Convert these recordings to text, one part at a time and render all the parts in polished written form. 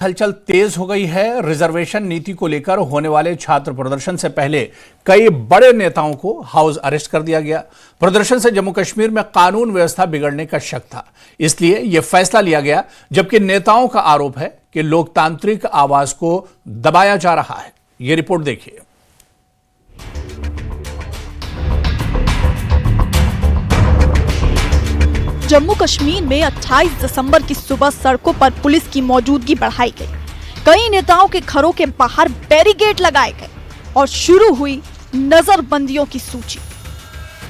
हलचल तेज हो गई है। रिजर्वेशन नीति को लेकर होने वाले छात्र प्रदर्शन से पहले कई बड़े नेताओं को हाउस अरेस्ट कर दिया गया। प्रदर्शन से जम्मू कश्मीर में कानून व्यवस्था बिगड़ने का शक था, इसलिए यह फैसला लिया गया, जबकि नेताओं का आरोप है कि लोकतांत्रिक आवाज को दबाया जा रहा है। यह रिपोर्ट देखिए। जम्मू कश्मीर में 28 दिसंबर की सुबह सड़कों पर पुलिस की मौजूदगी बढ़ाई गई। कई नेताओं के घरों के बाहर बैरिकेड लगाए गए और शुरू हुई नजरबंदियों की सूची।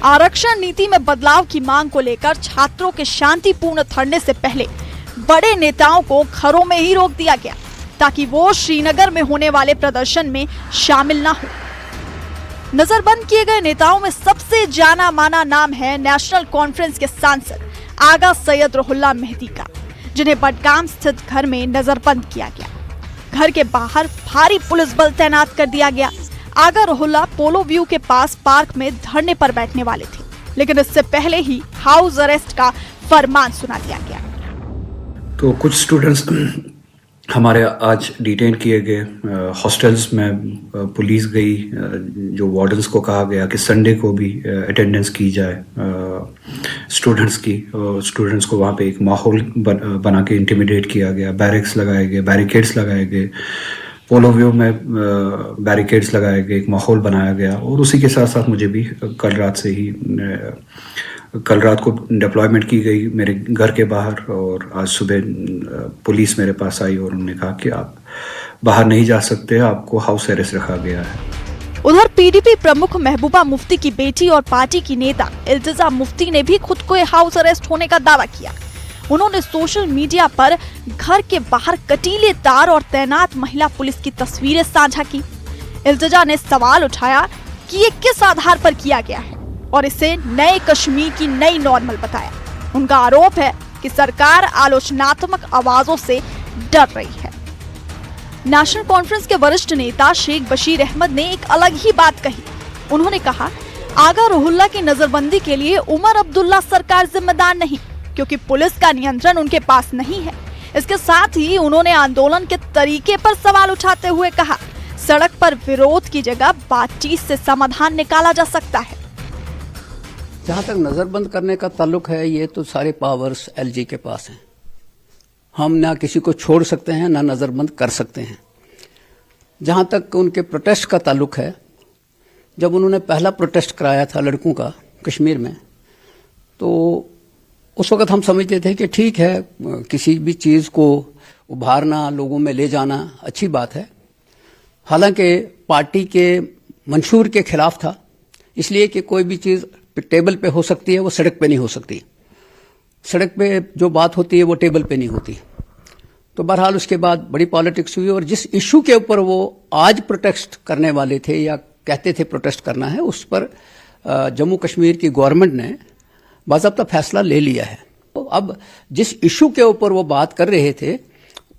आरक्षण नीति में बदलाव की मांग को लेकर छात्रों के शांतिपूर्ण धरने से पहले बड़े नेताओं को घरों में ही रोक दिया गया, ताकि वो श्रीनगर में होने वाले प्रदर्शन में शामिल न हो। नजरबंद किए गए नेताओं में सबसे जाना माना नाम है नेशनल कॉन्फ्रेंस के सांसद आगा सैयद रुहुल्ला मेहदी का, जिन्हें बडगाम स्थित घर में नजरबंद किया गया। घर के बाहर भारी पुलिस बल तैनात कर दिया गया। आगा रुहुल्ला पोलो व्यू के पास पार्क में धरने पर बैठने वाले थे, लेकिन इससे पहले ही हाउस अरेस्ट का फरमान सुना दिया गया। तो कुछ स्टूडेंट्स हमारे आज डिटेन किए गए। हॉस्टल्स में पुलिस गई, जो वार्डन्स को कहा गया कि संडे को भी अटेंडेंस की जाए स्टूडेंट्स की। स्टूडेंट्स को वहाँ पे एक माहौल बना के इंटिमिडेट किया गया। बैरिक्स लगाए गए, बैरिकेड्स लगाए गए, पोलो व्यू में बैरिकेड्स लगाए गए, एक माहौल बनाया गया। और उसी के साथ साथ मुझे भी कल रात को डिप्लॉयमेंट की गई मेरे घर के बाहर, और आज सुबह पुलिस मेरे पास आई और उन्होंने कहा कि आप बाहर नहीं जा सकते, आपको हाउस अरेस्ट रखा गया है। उधर पीडीपी प्रमुख महबूबा मुफ्ती की बेटी और पार्टी की नेता इल्तिजा मुफ्ती ने भी खुद को हाउस अरेस्ट होने का दावा किया। उन्होंने सोशल मीडिया पर घर के बाहर कटीले तार और तैनात महिला पुलिस की तस्वीरें साझा की। इल्तिजा ने सवाल उठाया कि ये किस आधार पर किया गया है और इसे नए कश्मीर की नई नॉर्मल बताया। उनका आरोप है कि सरकार आलोचनात्मक आवाजों से डर रही है। नेशनल कॉन्फ्रेंस के वरिष्ठ नेता शेख बशीर अहमद ने एक अलग ही बात कही। उन्होंने कहा, आगा रुहुल्ला की नजरबंदी के लिए उमर अब्दुल्ला सरकार जिम्मेदार नहीं, क्योंकि पुलिस का नियंत्रण उनके पास नहीं है। इसके साथ ही उन्होंने आंदोलन के तरीके पर सवाल उठाते हुए कहा, सड़क पर विरोध की जगह बातचीत से समाधान निकाला जा सकता है। जहाँ तक नजरबंद करने का ताल्लुक है, ये तो सारे पावर्स एलजी के पास हैं। हम ना किसी को छोड़ सकते हैं ना नजरबंद कर सकते हैं। जहाँ तक उनके प्रोटेस्ट का ताल्लुक है, जब उन्होंने पहला प्रोटेस्ट कराया था लड़कों का कश्मीर में, तो उस वक्त हम समझते थे कि ठीक है, किसी भी चीज को उभारना, लोगों में ले जाना अच्छी बात है। हालांकि पार्टी के मंशूर के खिलाफ था, इसलिए कि कोई भी चीज टेबल पे हो सकती है, वो सड़क पे नहीं हो सकती। सड़क पे जो बात होती है वो टेबल पे नहीं होती। तो बहरहाल उसके बाद बड़ी पॉलिटिक्स हुई, और जिस इशू के ऊपर वो आज प्रोटेस्ट करने वाले थे या कहते थे प्रोटेस्ट करना है, उस पर जम्मू कश्मीर की गवर्नमेंट ने बाज़ाब्ता फैसला ले लिया है। तो अब जिस इशू के ऊपर वो बात कर रहे थे,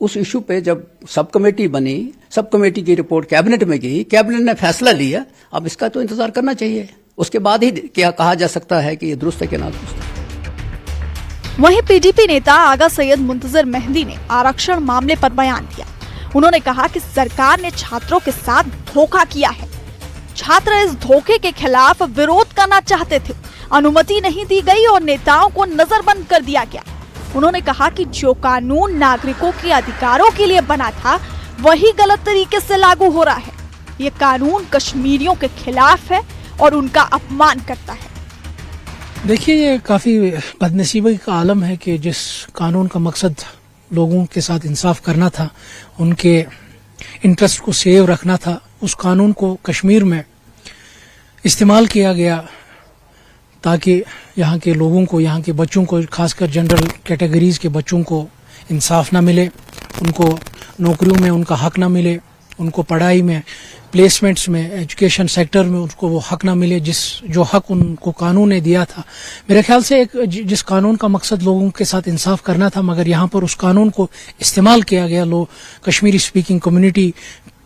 उस इशू पे जब सब कमेटी बनी, सब कमेटी की रिपोर्ट कैबिनेट में गई, कैबिनेट ने फैसला लिया। अब इसका तो इंतजार करना चाहिए, उसके बाद ही क्या कहा जा सकता है कि ये दुरुस्त है कि ना दुरुस्त है। वहीं पीडीपी नेता आगा सैयद मुंतजर मेहदी ने आरक्षण मामले पर बयान दिया। उन्होंने कहा कि सरकार ने छात्रों के साथ धोखा किया है। छात्र इस धोखे के खिलाफ विरोध करना चाहते थे, अनुमति नहीं दी गई और नेताओं को नजरबंद कर दिया गया। उन्होंने कहा कि जो कानून नागरिकों के अधिकारों के लिए बना था, वही गलत तरीके से लागू हो रहा है। ये कानून कश्मीरियों के खिलाफ है और उनका अपमान करता है। देखिए, ये काफ़ी बदनसीबी का आलम है कि जिस कानून का मकसद लोगों के साथ इंसाफ करना था, उनके इंटरेस्ट को सेव रखना था, उस कानून को कश्मीर में इस्तेमाल किया गया ताकि यहाँ के लोगों को, यहाँ के बच्चों को, खासकर जनरल कैटेगरीज के बच्चों को इंसाफ ना मिले, उनको नौकरियों में उनका हक ना मिले, उनको पढ़ाई में, प्लेसमेंट्स में, एजुकेशन सेक्टर में उनको वो हक ना मिले जो हक उनको कानून ने दिया था। मेरे ख्याल से जिस कानून का मकसद लोगों के साथ इंसाफ करना था, मगर यहाँ पर उस कानून को इस्तेमाल किया गया। कश्मीरी स्पीकिंग कम्युनिटी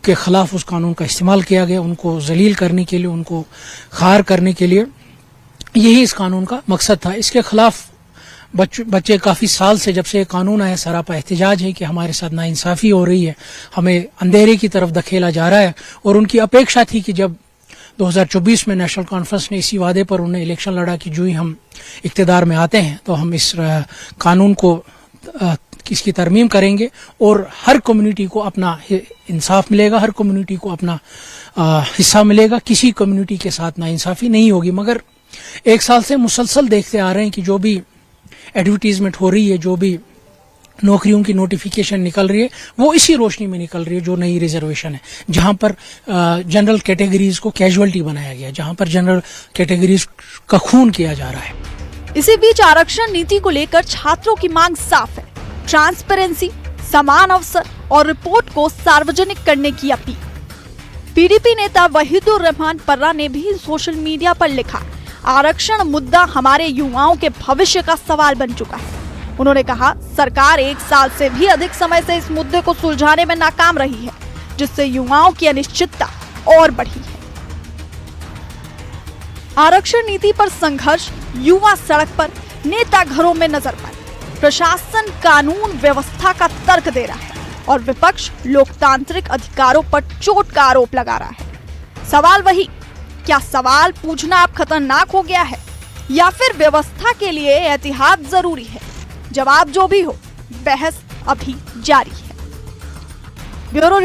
के खिलाफ उस कानून का इस्तेमाल किया गया, उनको जलील करने के लिए, उनको खार करने के लिए। यही इस कानून का मकसद था। इसके खिलाफ बच्चे काफी साल से, जब से कानून आया, सरापा एहतजाज है कि हमारे साथ नाइंसाफी हो रही है, हमें अंधेरे की तरफ धकेला जा रहा है। और उनकी अपेक्षा थी कि जब 2024 में नेशनल कॉन्फ्रेंस ने इसी वादे पर उन्हें इलेक्शन लड़ा कि जो ही हम इक्तदार में आते हैं तो हम इस कानून को इसकी तरमीम करेंगे और हर कम्युनिटी को अपना इंसाफ मिलेगा, हर कम्युनिटी को अपना हिस्सा मिलेगा, किसी कम्युनिटी के साथ नाइंसाफी नहीं होगी। मगर एक साल से मुसलसल देखते आ रहे हैं कि जो भी एडवर्टीजमेंट हो रही है, जो भी नौकरियों की नोटिफिकेशन निकल रही है, वो इसी रोशनी में निकल रही है जो नई रिजर्वेशन है, जहां पर जनरल कैटेगरीज को कैजुअलिटी बनाया गया, जहां पर जनरल कैटेगरीज का खून किया जा रहा है। इसी बीच आरक्षण नीति को लेकर छात्रों की मांग साफ है, ट्रांसपेरेंसी, समान अवसर और रिपोर्ट को सार्वजनिक करने की अपील। पीडीपी नेता वहीदुर रहमान पर्रा ने भी सोशल मीडिया पर लिखा, आरक्षण मुद्दा हमारे युवाओं के भविष्य का सवाल बन चुका है। उन्होंने कहा, सरकार 1 साल से भी अधिक समय से इस मुद्दे को सुलझाने में नाकाम रही है, जिससे युवाओं की अनिश्चितता और बढ़ी है। आरक्षण नीति पर संघर्ष, युवा सड़क पर, नेता घरों में नजर पर, प्रशासन कानून व्यवस्था का तर्क दे रहा है और विपक्ष लोकतांत्रिक अधिकारों पर चोट का आरोप लगा रहा है। सवाल वही, क्या सवाल पूछना अब खतरनाक हो गया है या फिर व्यवस्था के लिए एहतियात जरूरी है? जवाब जो भी हो, बहस अभी जारी है। ब्यूरो